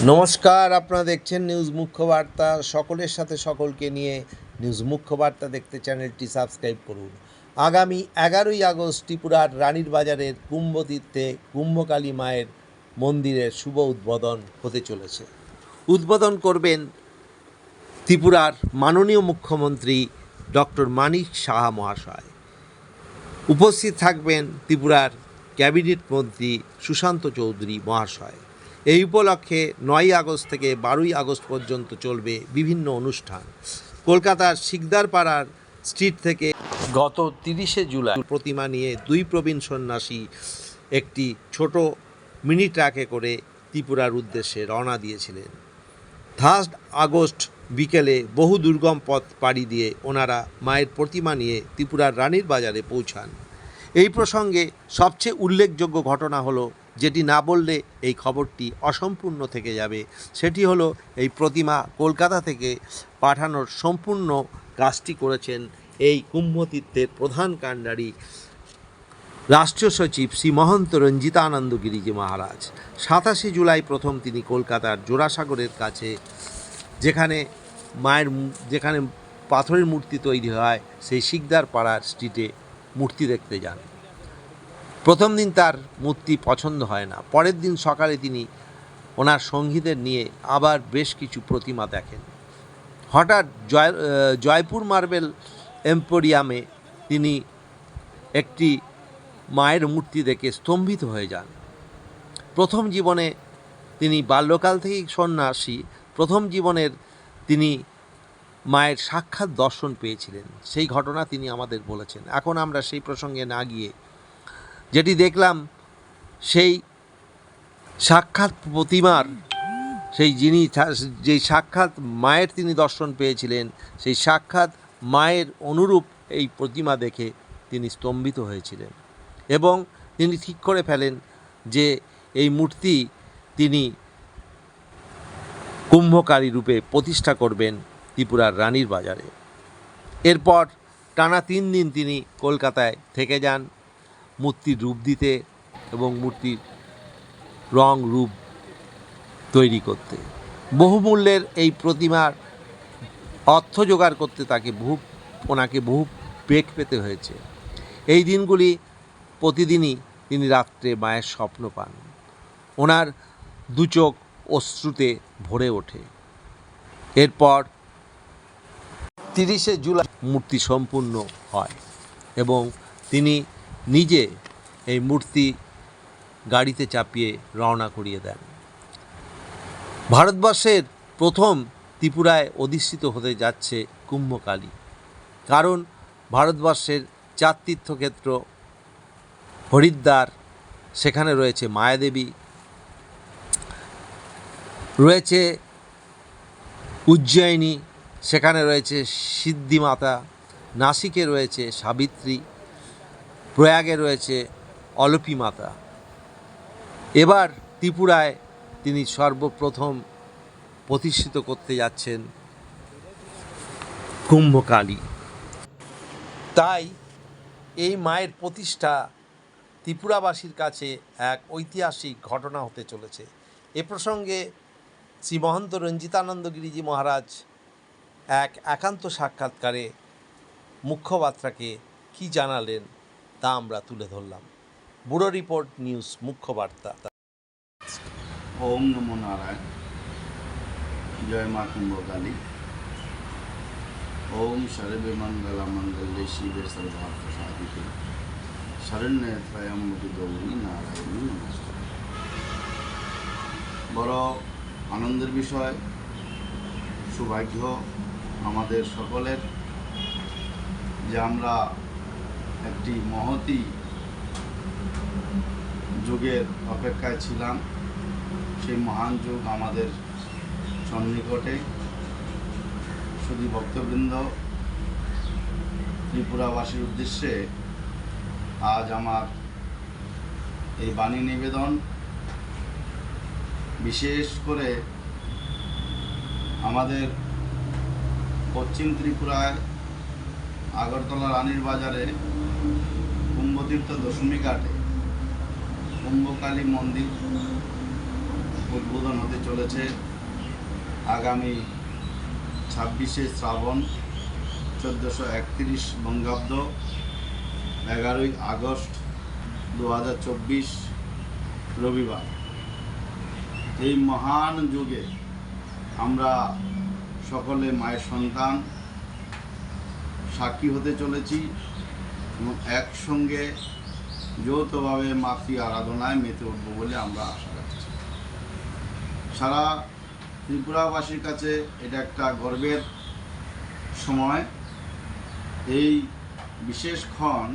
নমস্কার, আপনারা দেখছেন নিউজ মুখ্য বার্তা। সকলের সাথে সকলকে নিয়ে নিউজ মুখ্য বার্তা দেখতে চ্যানেলটি সাবস্ক্রাইব করুন। আগামী 11ই আগস্ট ত্রিপুরার রানীর বাজারের কুম্ভতীর্থে কুম্ভকালী মায়ের মন্দিরের শুভ উদ্বোধন হতে চলেছে। উদ্বোধন করবেন ত্রিপুরার মাননীয় মুখ্যমন্ত্রী ডক্টর মানিক সাহা মহাশয়। উপস্থিত থাকবেন ত্রিপুরার ক্যাবিনেট মন্ত্রী সুশান্ত চৌধুরী মহাশয়। এই উপলক্ষে 9ই আগস্ট থেকে 12ই আগস্ট পর্যন্ত চলবে বিভিন্ন অনুষ্ঠান। কলকাতার শিকদারপাড়ার স্ট্রিট থেকে গত 30শে জুলাই প্রতিমা নিয়ে দুই প্রবীণ সন্ন্যাসী একটি ছোট মিনি ট্রাকে করে ত্রিপুরার উদ্দেশ্যে রওনা দিয়েছিলেন। 3 আগস্ট বিকেলে বহু দুর্গম পথ পাড়ি দিয়ে ওনারা মায়ের প্রতিমা নিয়ে ত্রিপুরার রানীর বাজারে পৌঁছান। এই প্রসঙ্গে সবচেয়ে উল্লেখযোগ্য ঘটনা হলো, যেটি না বললে এই খবরটি অসম্পূর্ণ থেকে যাবে, সেটি হলো এই প্রতিমা কলকাতা থেকে পাঠানোর সম্পূর্ণ কাজটি করেছেন এই কুম্ভতীর্থের প্রধান কাণ্ডারি রাষ্ট্রীয় সচিব শ্রী মহন্ত রঞ্জিতানন্দ গিরিজি মহারাজ। 27শে জুলাই প্রথম তিনি কলকাতার জোড়াসাগরের কাছে যেখানে পাথরের মূর্তি তৈরি হয় সেই শিকদারপাড়ার স্ট্রিটে মূর্তি দেখতে যান। প্রথম দিন তার মূর্তি পছন্দ হয় না। পরের দিন সকালে তিনি ওনার সঙ্গীদের নিয়ে আবার বেশ কিছু প্রতিমা দেখেন। হঠাৎ জয়পুর মার্বেল এম্পোরিয়ামে তিনি একটি মায়ের মূর্তি দেখে স্তম্ভিত হয়ে যান। প্রথম জীবনে তিনি বাল্যকাল থেকেই সন্ন্যাসী, প্রথম জীবনের তিনি মায়ের সাক্ষাৎ দর্শন পেয়েছিলেন, সেই ঘটনা তিনি আমাদের বলেছেন। এখন আমরা সেই প্রসঙ্গে না গিয়ে যেটি দেখলাম, সেই সাক্ষাৎ প্রতিমার যেই সাক্ষাৎ মায়ের তিনি দর্শন পেয়েছিলেন, সেই সাক্ষাৎ মায়ের অনুরূপ এই প্রতিমা দেখে তিনি স্তম্ভিত হয়েছিলেন এবং তিনি ঠিক করে ফেলেন যে এই মূর্তি তিনি কুম্ভকালী রূপে প্রতিষ্ঠা করবেন ত্রিপুরার রানীর বাজারে। এরপর টানা 3 দিন তিনি কলকাতায় থেকে যান মূর্তির রূপ দিতে এবং মূর্তির রং রূপ তৈরি করতে। বহুমূল্যের এই প্রতিমার অর্থ জোগাড় করতে ওনাকে বহু বেগ পেতে হয়েছে। এই দিনগুলি প্রতিদিনই তিনি রাত্রে মায়ের স্বপ্ন পান। ওনার দু চোখ অশ্রুতে ভরে ওঠে। এরপর 30শে জুলাই মূর্তি সম্পূর্ণ হয় এবং তিনি নিজে এই মূর্তি গাড়িতে চাপিয়ে রওনা করিয়ে দেন। ভারতবর্ষের প্রথম ত্রিপুরায় অধিষ্ঠিত হতে যাচ্ছে কুম্ভকালী। কারণ ভারতবর্ষের 4 তীর্থক্ষেত্র হরিদ্বার, সেখানে রয়েছে মায়াদেবী, রয়েছে উজ্জয়িনী, সেখানে রয়েছে সিদ্ধিমাতা, নাসিকে রয়েছে সাবিত্রী, প্রয়াগে রয়েছে অলপী মাতা। এবার ত্রিপুরায় তিনি সর্বপ্রথম প্রতিষ্ঠিত করতে যাচ্ছেন কুম্ভকালী। তাই এই মায়ের প্রতিষ্ঠা ত্রিপুরাবাসীর কাছে এক ঐতিহাসিক ঘটনা হতে চলেছে। এ প্রসঙ্গে শ্রী মহন্ত রঞ্জিতানন্দ গিরিজি মহারাজ এক একান্ত সাক্ষাৎকারে মুখ্যবার্তাকে কী জানালেন তা আমরা তুলে ধরলাম। ব্যুরো রিপোর্ট, নিউজ মুখ্য বার্তা। ওম নমো নারায়ণ। জয় মা কুম্ভকালী। ওম সর্বে মঙ্গলা মঙ্গলে শিবে সর্বার্থ সাধিকে শরণ্যে ত্রয়ম্বকে গৌরী নারায়ণী নমস্কার। বড় আনন্দের বিষয়, সৌভাগ্য আমাদের সকলের যে আমরা একটি মহতী যুগের অপেক্ষায় ছিলাম। সেই মহান যুগ আমাদের সন্নিকটে। শুধু ভক্তবৃন্দ, ত্রিপুরাবাসীর উদ্দেশ্যে আজ আমার এই বাণী নিবেদন। বিশেষ করে আমাদের পশ্চিম ত্রিপুরায় আগরতলা রানীর বাজারে কুম্ভতীর্থ দশমী ঘাটে কুম্ভকালী মন্দির উদ্বোধন হতে চলেছে আগামী 26শে শ্রাবণ 1431 বঙ্গাব্দ 11ই আগস্ট 2024 রবিবার। এই মহান যুগে আমরা সকলে মায়ের সন্তান সাক্ষী হতে চলেছি এবং একসঙ্গে যৌথভাবে মাতৃ আরাধনায় মেতে উঠব বলে আমরা আশা রাখছি। সারা ত্রিপুরাবাসীর কাছে এটা একটা গর্বের সময়, এই বিশেষ ক্ষণ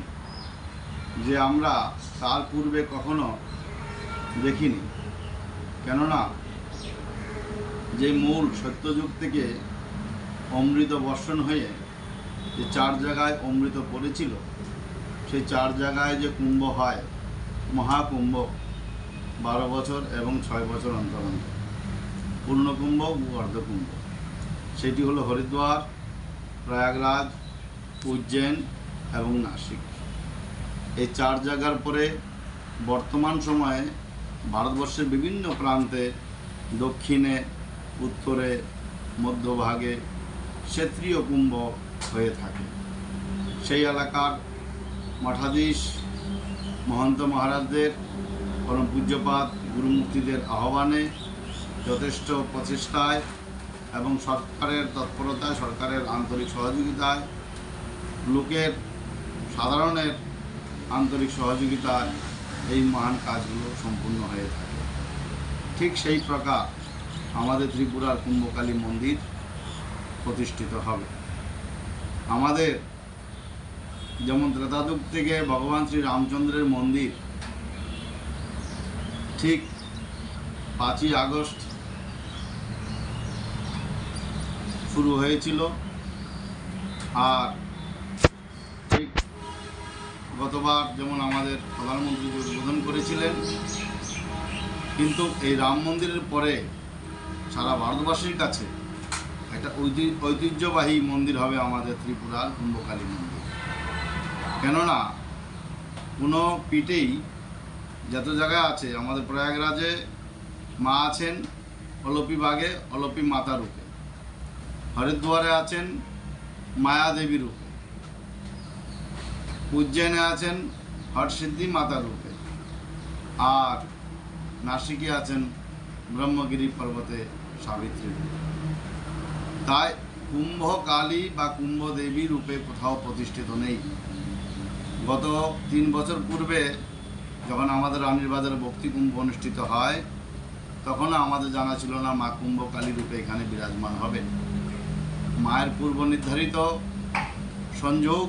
যে আমরা তার পূর্বে কখনো দেখিনি। কেননা যে মূল সত্যযুগ থেকে অমৃত বর্ষণ হয়ে যে 4 জায়গায় অমৃত পড়েছিল, সেই 4 জায়গায় যে কুম্ভ হয়, মহাকুম্ভ 12 বছর এবং 6 বছর অন্তর অন্তর, পূর্ণকুম্ভ ও অর্ধকুম্ভ, সেটি হলো হরিদ্বার, প্রয়াগরাজ, উজ্জৈন এবং নাসিক। এই 4 জায়গার পরে বর্তমান সময়ে ভারতবর্ষের বিভিন্ন প্রান্তে দক্ষিণে, উত্তরে, মধ্যভাগে ক্ষেত্রীয় কুম্ভ হয়ে থাকে। সেই এলাকার মঠাধীশ মহন্ত মহারাজদের পরম পূজ্যপাত গুরুমূর্তিদের আহ্বানে, যথেষ্ট প্রচেষ্টায় এবং সরকারের তৎপরতায়, সরকারের আন্তরিক সহযোগিতায়, লোকের সাধারণের আন্তরিক সহযোগিতায় এই মহান কাজগুলো সম্পূর্ণ হয়ে থাকে। ঠিক সেই প্রকার আমাদের ত্রিপুরার কুম্ভকালী মন্দির প্রতিষ্ঠিত হবে। আমাদের যেমন ত্রেতাযুগ থেকে ভগবান শ্রী রামচন্দ্রের মন্দির ঠিক 5ই আগস্ট শুরু হয়েছিল, আর ঠিক গতবার যেমন আমাদের প্রধানমন্ত্রী উদ্বোধন করেছিলেন, কিন্তু এই রাম মন্দিরের পরে সারা ভারতবাসীর কাছে একটা ঐতিহ্যবাহী মন্দির হবে আমাদের ত্রিপুরার কুম্ভকালী মন্দির। কেননা কোনো পীঠেই যত জায়গায় আছে, আমাদের প্রয়াগরাজে মা আছেন অলপী বাগে, অলপী মাতা রূপে, হরিদ্বারে আছেন মায়া দেবী রূপে, উজ্জয়নে আছেন হরসিদ্ধি মাতা রূপে, আর নাসিকে আছেন ব্রহ্মগিরি পর্বতে সাবিত্রী রূপে। তাই কুম্ভকালী বা কুম্ভদেবী রূপে কোথাও প্রতিষ্ঠিত নেই। গত 3 বছর পূর্বে যখন আমাদের রানীর বাজারে ভক্তি কুম্ভ অনুষ্ঠিত হয়, তখন আমাদের জানা ছিল না মা কুম্ভকালী রূপে এখানে বিরাজমান হবে। মায়ের পূর্ব নির্ধারিত সংযোগ,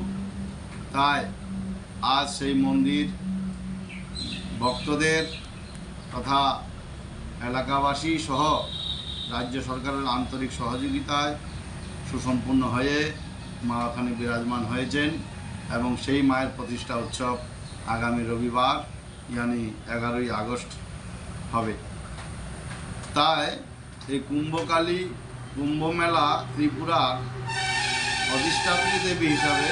তাই আজ সেই মন্দির ভক্তদের তথা এলাকাবাসী সহ রাজ্য সরকারের আন্তরিক সহযোগিতায় সুসম্পন্ন হয়ে মা ওখানে বিরাজমান হয়েছেন এবং সেই মায়ের প্রতিষ্ঠা উৎসব আগামী রবিবার ইয়ানি 11ই আগস্ট হবে। তাই এই কুম্ভকালী কুম্ভ মেলা ত্রিপুরার অধিষ্ঠাত্রী দেবী হিসাবে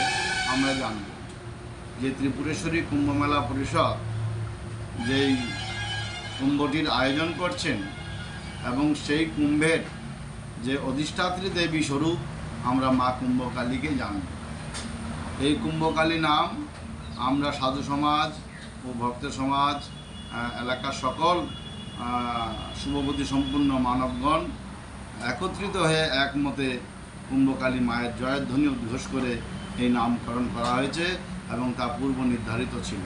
আমরা জানব। যে ত্রিপুরেশ্বরী কুম্ভ মেলা পরিষদ যেই কুম্ভটির আয়োজন করছেন এবং সেই কুম্ভের যে অধিষ্ঠাত্রী দেবী স্বরূপ আমরা মা কুম্ভকালীকে জানব। এই কুম্ভকালী নাম আমরা সাধু সমাজ ও ভক্ত সমাজ, এলাকার সকল শুভবুদ্ধি সম্পূর্ণ মানবগণ একত্রিত হয়ে একমতে কুম্ভকালী মায়ের জয়ধ্বনি উদ্ঘোষ করে এই নামকরণ করা হয়েছে এবং তা পূর্ব নির্ধারিত ছিল।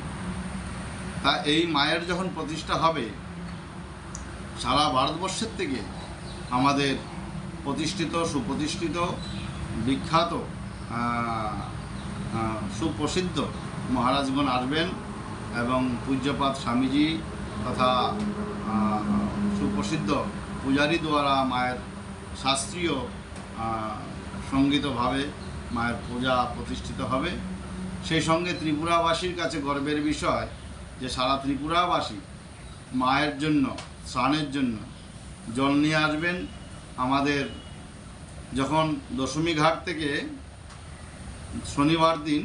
তা এই মায়ের যখন প্রতিষ্ঠা হবে, সারা ভারতবর্ষের থেকে আমাদের প্রতিষ্ঠিত, সুপ্রতিষ্ঠিত, বিখ্যাত, সুপ্রসিদ্ধ মহারাজগণ আসবেন এবং পূজ্যপাত স্বামীজি তথা সুপ্রসিদ্ধ পূজারী দ্বারা মায়ের শাস্ত্রীয় সঙ্গীতভাবে মায়ের পূজা প্রতিষ্ঠিত হবে। সেই সঙ্গে ত্রিপুরাবাসীর কাছে গর্বের বিষয় যে সারা ত্রিপুরাবাসী মায়ের জন্য স্নানের জন্য জল নিয়ে আসবেন। আমাদের যখন দশমী ঘাট থেকে শনিবার দিন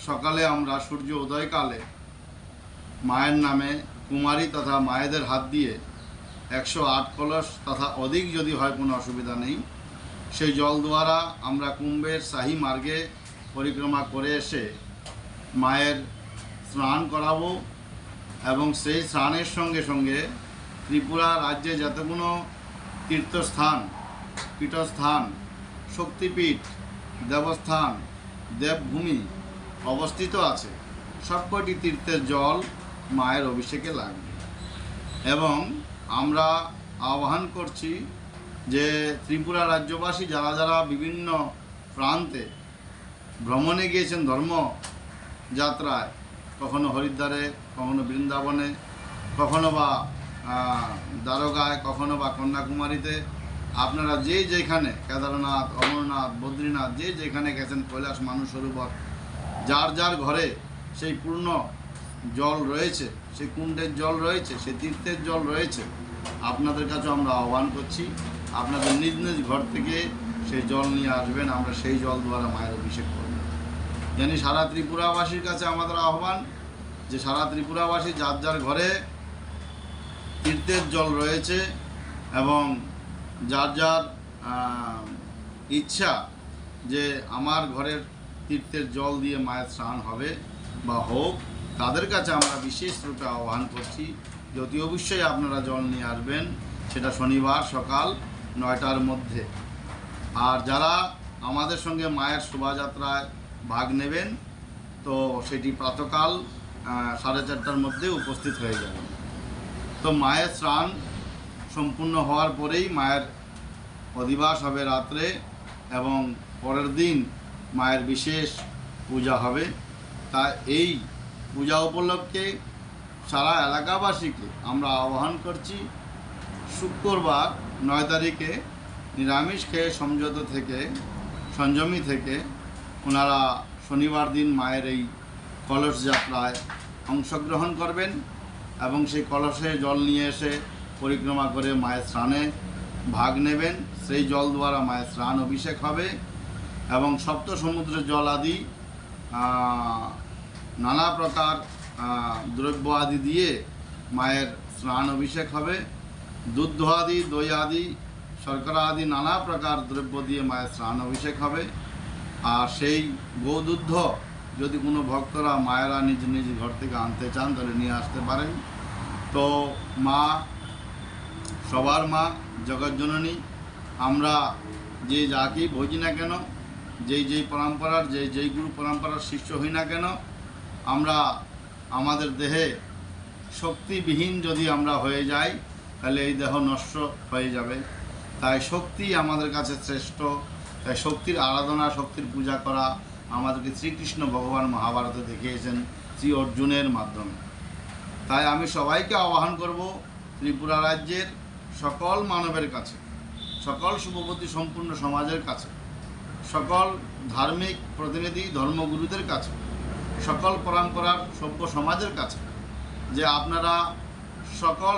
সকালে আমরা সূর্য উদয়কালে মায়ের নামে কুমারী তথা মায়েদের হাত দিয়ে 108 কলস তথা অধিক যদি হয় কোনো অসুবিধা নেই। সেই জল দ্বারা আমরা কুম্ভের শাহী মার্গে পরিক্রমা করে এসে মায়ের স্নান করাবো এবং সেই স্নানের সঙ্গে সঙ্গে ত্রিপুরা রাজ্যে যতগুলো তীর্থস্থান, পীঠস্থান, শক্তিপীঠ, দেবস্থান, দেবভূমি অবস্থিত আছে সবকটি তীর্থের জল মায়ের অভিষেকে লাগবে। এবং আমরা আহ্বান করছি যে ত্রিপুরা রাজ্যবাসী যারা যারা বিভিন্ন প্রান্তে ভ্রমণে গিয়েছেন ধর্ম যাত্রায়, কখনো হরিদ্বারে, কখনো বৃন্দাবনে, কখনো বা দ্বারকায়, কখনো বা কন্যাকুমারীতে, আপনারা যে যেখানে কেদারনাথ, অমরনাথ, বদ্রীনাথ যে যেখানে গেছেন, কৈলাস মানসরোবর, যার যার ঘরে সেই পূর্ণ জল রয়েছে, সেই কুণ্ডের জল রয়েছে, সেই তীর্থের জল রয়েছে, আপনাদের কাছে আমরা আহ্বান করছি আপনাদের নিজ নিজ ঘর থেকে সেই জল নিয়ে আসবেন। আমরা সেই জল দ্বারা মায়ের অভিষেক করব। জানি সারা ত্রিপুরাবাসীর কাছে আমাদের আহ্বান যে সারা ত্রিপুরাবাসী যার যার ঘরে তীর্থের জল রয়েছে এবং যার যার ইচ্ছা যে আমার ঘরের তীর্থের জল দিয়ে মায়ের স্নান হবে বা হোক, তাদের কাছে আমরা বিশেষ রূপে আহ্বান করছি যে অতি অবশ্যই আপনারা জল নিয়ে আসবেন, সেটা শনিবার সকাল 9টার মধ্যে। আর যারা আমাদের সঙ্গে মায়ের শোভাযাত্রায় ভাগ নেবেন তো সেটি প্রাতকাল 4:30টার মধ্যে উপস্থিত হয়ে যাবেন। তো মায়ের স্নান সম্পূর্ণ হওয়ার পরেই মায়ের অধিবাস হবে রাত্রে এবং পরের দিন মায়ের বিশেষ পূজা হবে। তা এই পূজা উপলক্ষে সারা এলাকাবাসীকে আমরা আহ্বান করছি শুক্রবার 9 তারিখে নিরামিষ খেয়ে সংযমী থেকে ওনারা শনিবার দিন মায়ের এই কলস যাত্রায় অংশগ্রহণ করবেন এবং সেই কলসে জল নিয়ে এসে পরিক্রমা করে মায়ের স্নানে ভাগ নেবেন। সেই জল দ্বারা মায়ের স্নান অভিষেক হবে এবং সপ্ত সমুদ্রের জল আদি নানা প্রকার দ্রব্য আদি দিয়ে মায়ের স্নান অভিষেক হবে। দুধ আদি, দই আদি, শর্করা আদি নানা প্রকার দ্রব্য দিয়ে মায়ের স্নান অভিষেক হবে। আর সেই গোদুগ্ধ যদি কোনো ভক্তরা মায়েরা নিজ নিজ ঘর থেকে আনতে চান তাহলে নিয়ে আসতে পারেন। তো মা সবার মা, জগৎজননী, আমরা যে যাকেই ভজি না কেন, যেই পরম্পরার যেই গুরু পরম্পরার শিষ্য হই না কেন, আমরা আমাদের দেহে শক্তিবিহীন যদি আমরা হয়ে যাই তাহলে এই দেহ নষ্ট হয়ে যাবে। তাই শক্তি আমাদের কাছে শ্রেষ্ঠ। তাই শক্তির আরাধনা, শক্তির পূজা করা আমাদেরকে শ্রীকৃষ্ণ ভগবান মহাভারতে দেখিয়েছেন শ্রী অর্জুনের মাধ্যমে। তাই আমি সবাইকে আহ্বান করব ত্রিপুরা রাজ্যের সকল মানবের কাছে, সকল শুভবতী সম্পূর্ণ সমাজের কাছে, সকল ধার্মিক প্রতিনিধি ধর্মগুরুদের কাছে, সকল পরম্পরার সভ্য সমাজের কাছে যে আপনারা সকল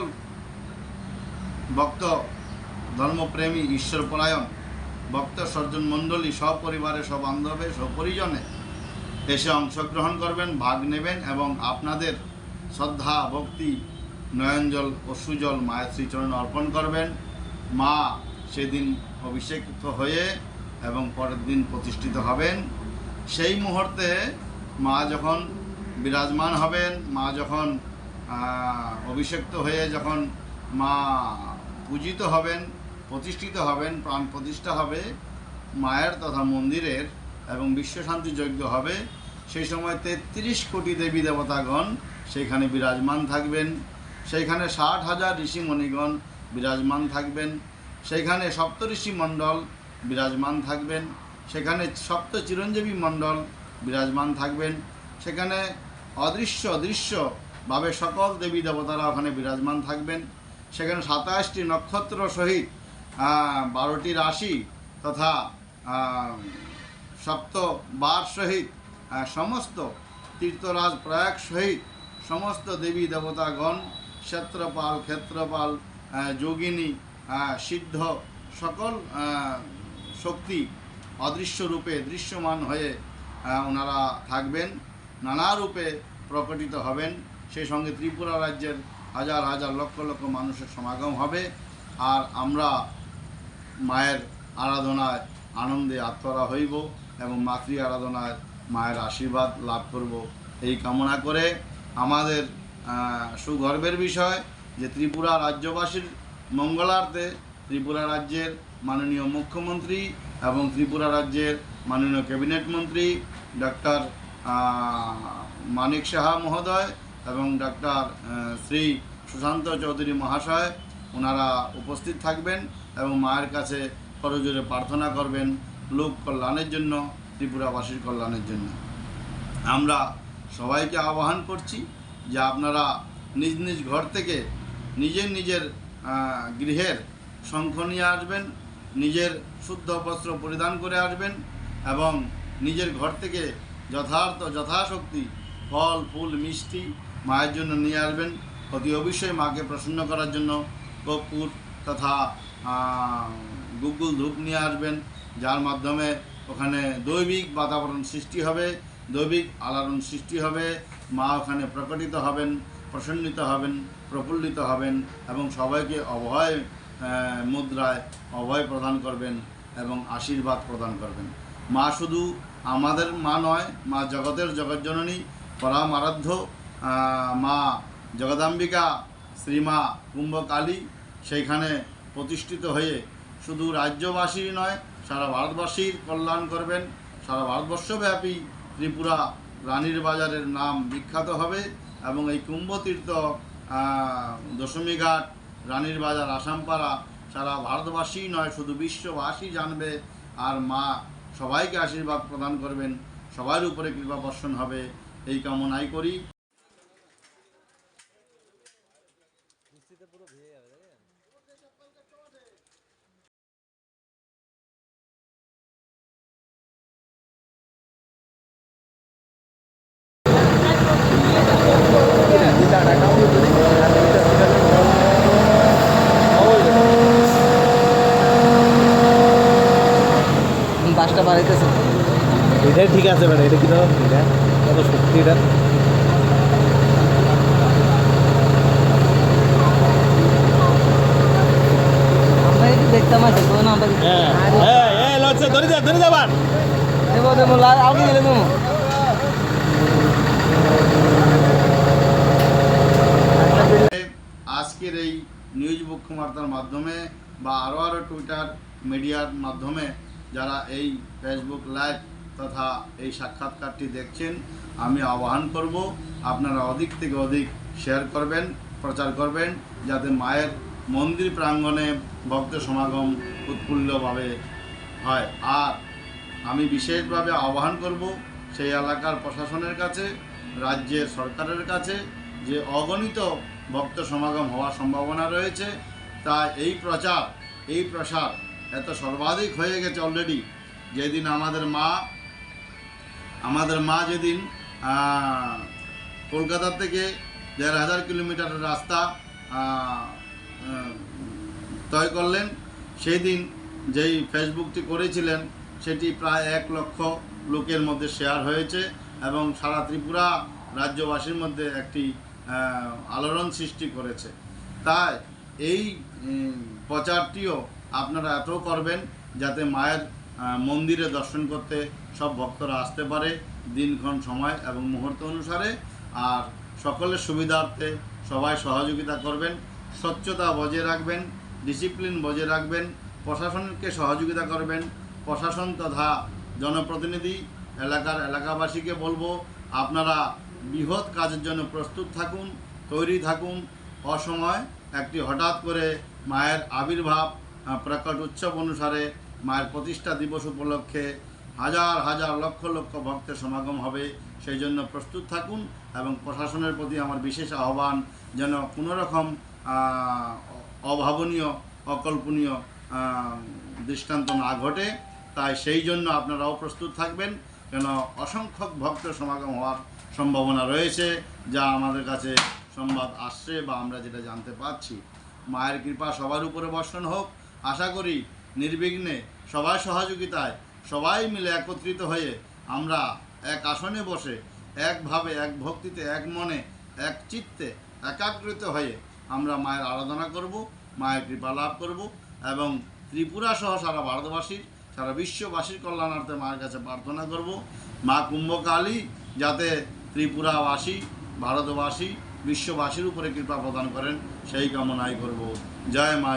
ভক্ত, ধর্মপ্রেমী, ঈশ্বরপরায়ণ ভক্ত সজ্জন মণ্ডলী সপরিবারে, সবান্ধবে, সপরিজনে এসে অংশগ্রহণ করবেন, ভাগ নেবেন এবং আপনাদের শ্রদ্ধা, ভক্তি, নয়নজল, অশ্রুজল মায়ের শ্রীচরণে অর্পণ করবেন। মা সেদিন অভিষেকিত হয়ে এবং পরের দিন প্রতিষ্ঠিত হবেন। সেই মুহূর্তে মা যখন বিরাজমান হবেন, মা যখন অভিষেক্ত হয়ে যখন মা পূজিত হবেন, প্রতিষ্ঠিত হবেন, প্রাণ প্রতিষ্ঠা হবে মায়ের তথা মন্দিরের এবং বিশ্বশান্তি যজ্ঞ হবে, সেই সময় 33 কোটি দেবী দেবতাগণ সেখানে বিরাজমান থাকবেন। সেইখানে 60,000 ঋষিমণিগণ বিরাজমান থাকবেন। সেইখানে সপ্তঋষি মণ্ডল বিরাজমান থাকবেন। সেখানে সপ্ত চিরঞ্জীবী মণ্ডল বিরাজমান থাকবেন। সেখানে অদৃশ্য দৃশ্যভাবে সকল দেবী দেবতারা ওখানে বিরাজমান থাকবেন। সেখানে 27টি নক্ষত্র সহিত 12টি রাশি তথা সপ্তবার সহিত সমস্ত তীর্থরাজ প্রয়াগ সহিত সমস্ত দেবী দেবতাগণ, ক্ষেত্রপাল, যোগিনী, সিদ্ধ সকল শক্তি অদৃশ্য রূপে দৃশ্যমান হয়ে ওনারা থাকবেন, নানা রূপে প্রকটিত হবেন। সেই সঙ্গে ত্রিপুরা রাজ্যের হাজার হাজার লক্ষ লক্ষ মানুষের সমাগম হবে। আর আমরা মায়ের আরাধনায় আনন্দে আত্মরা হইব এবং মাতৃ আরাধনায় মায়ের আশীর্বাদ লাভ করব, এই কামনা করে আমাদের সুগর্বের বিষয় যে ত্রিপুরা রাজ্যবাসীর মঙ্গলার্থে ত্রিপুরা রাজ্যের মাননীয় মুখ্যমন্ত্রী এবং ত্রিপুরা রাজ্যের মাননীয় ক্যাবিনেট মন্ত্রী ডক্টর মানিক সাহা মহোদয় এবং ডক্টর শ্রী সুশান্ত চৌধুরী মহাশয় ওনারা উপস্থিত থাকবেন এবং মায়ের কাছে করজোড়ে প্রার্থনা করবেন লোক কল্যাণের জন্য, ত্রিপুরাবাসীর কল্যাণের জন্য। আমরা সবাইকে আহ্বান করছি যে আপনারা নিজ নিজ ঘর থেকে নিজের নিজের গৃহের শঙ্খ নিয়ে আসবেন, নিজের শুদ্ধ বস্ত্র পরিধান করে আসবেন এবং নিজের ঘর থেকে যথাশক্তি ফল ফুল মিষ্টি মায়ের জন্য নিয়ে আসবেন। অতি অবশ্যই মাকে প্রসন্ন করার জন্য কর্পূর তথা গুগ্গুল ধূপ নিয়ে আসবেন, যার মাধ্যমে ওখানে দৈবিক বাতাবরণ সৃষ্টি হবে, দৈবিক আলোড়ন সৃষ্টি হবে। মা ওখানে প্রকটিত হবেন, প্রসন্নিত হবেন, প্রফুল্লিত হবেন এবং সবাইকে অভয় মুদ্রায় অভয় প্রদান করবেন এবং আশীর্বাদ প্রদান করবেন। মা শুধু আমাদের মা নয়, মা জগতের জগৎজননী পরম আরাধ্য মা জগদাম্বিকা শ্রীমা কুম্ভকালী সেইখানে প্রতিষ্ঠিত হয়ে শুধু রাজ্যবাসী নয়, সারা ভারতবাসীর কল্যাণ করবেন। সারা ভারতবর্ষব্যাপী ত্রিপুরা রানীর বাজারের নাম বিখ্যাত হবে এবং এই কুম্ভতীর্থ দশমীঘাট রানীর বাজার আসামপাড়া সারা ভারতবাসী নয়, শুধু বিশ্ববাসী জানবে। আর মা সবাইকে আশীর্বাদ প্রদান করবেন, সবার উপরে কৃপা বর্ষণ হবে, এই কামনাই করি। বাসটা বাড়াইতেছে, এটাই ঠিক আছে ম্যাডাম। এটা কিরকম, এটা কত সত্যি, এটা আমরা একটু দেখতাম আছে তো না, আমরা ধরে যাবার দেবো দেবো আগে গেলে দেবো। আজকের এই নিউজ মুখ্যবার্তার মাধ্যমে বা আরও টুইটার মিডিয়ার মাধ্যমে যারা এই ফেসবুক লাইভ তথা এই সাক্ষাৎকারটি দেখছেন, আমি আহ্বান করব আপনারা অধিক থেকে অধিক শেয়ার করবেন, প্রচার করবেন, যাতে মায়ের মন্দির প্রাঙ্গণে ভক্ত সমাগম উৎফুল্লভাবে হয়। আর আমি বিশেষভাবে আহ্বান করব সেই এলাকার প্রশাসনের কাছে, রাজ্যের সরকারের কাছে, যে অগণিত ভক্ত সমাগম হওয়ার সম্ভাবনা রয়েছে। তাই এই প্রসার এত সর্বাধিক হয়ে গেছে অলরেডি। যেদিন আমাদের মা যেদিন কলকাতা থেকে 1500 কিলোমিটারের রাস্তা তয় করলেন, সেই দিন যেই ফেসবুকটি করেছিলেন সেটি প্রায় 1 লক্ষ লোকের মধ্যে শেয়ার হয়েছে এবং সারা ত্রিপুরা রাজ্যবাসীর মধ্যে একটি আলোড়ন সৃষ্টি করেছে। তাই এই প্রচারটিও আপনারা এত করবেন যাতে মায়ের মন্দিরে দর্শন করতে সব ভক্তরা আসতে পারে দিনক্ষণ সময় এবং মুহূর্ত অনুসারে। আর সকলের সুবিধার্থে সবাই সহযোগিতা করবেন, স্বচ্ছতা বজায় রাখবেন, ডিসিপ্লিন বজায় রাখবেন, প্রশাসনকে সহযোগিতা করবেন। প্রশাসন তথা জনপ্রতিনিধি এলাকাবাসীকে বলবো, আপনারা বৃহৎ কাজের জন্য প্রস্তুত থাকুন, তৈরি থাকুন। অসময় একটি হঠাৎ করে মায়ের আবির্ভাব প্রকট উৎসব অনুসারে মায়ের প্রতিষ্ঠা দিবস উপলক্ষে হাজার হাজার লক্ষ লক্ষ ভক্তের সমাগম হবে, সেই জন্য প্রস্তুত থাকুন। এবং প্রশাসনের প্রতি আমার বিশেষ আহ্বান, যেন কোনো রকম অভাবনীয় অকল্পনীয় দৃষ্টান্ত না ঘটে। তাই সেই জন্য আপনারাও প্রস্তুত থাকবেন, কেন অসংখ্য ভক্ত সমাগম হওয়ার সম্ভাবনা রয়েছে, যা আমাদের কাছে সংবাদ আসছে বা আমরা যেটা জানতে পারছি। মায়ের কৃপা সবার উপরে বর্ষণ হোক। আশা করি নির্বিঘ্নে সবাই সহযোগিতায় সবাই মিলে একত্রিত হয়ে আমরা এক আসনে বসে একভাবে, এক ভক্তিতে, এক মনে, এক চিত্তে একাগ্রিত হয়ে আমরা মায়ের আরাধনা করব, মায়ের কৃপা লাভ করব এবং ত্রিপুরা সহ সারা ভারতবাসীর, সারা বিশ্ববাসীর কল্যাণার্থে মায়ের কাছে প্রার্থনা করব। মা কুম্ভকালী যাতে ত্রিপুরাবাসী, ভারতবাসী, বিশ্ববাসীর উপরে কৃপা প্রদান করেন সেই কামনাই করব। জয় মা,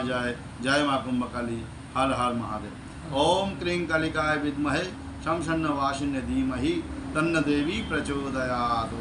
জয় মা কুম্ভকালী, হর হর মহাদেব। ওম ক্রিং কালিকায় বিদ্মহে শমশন্ন वासिन्य धीमहि तन्न देवी प्रचोदयात्।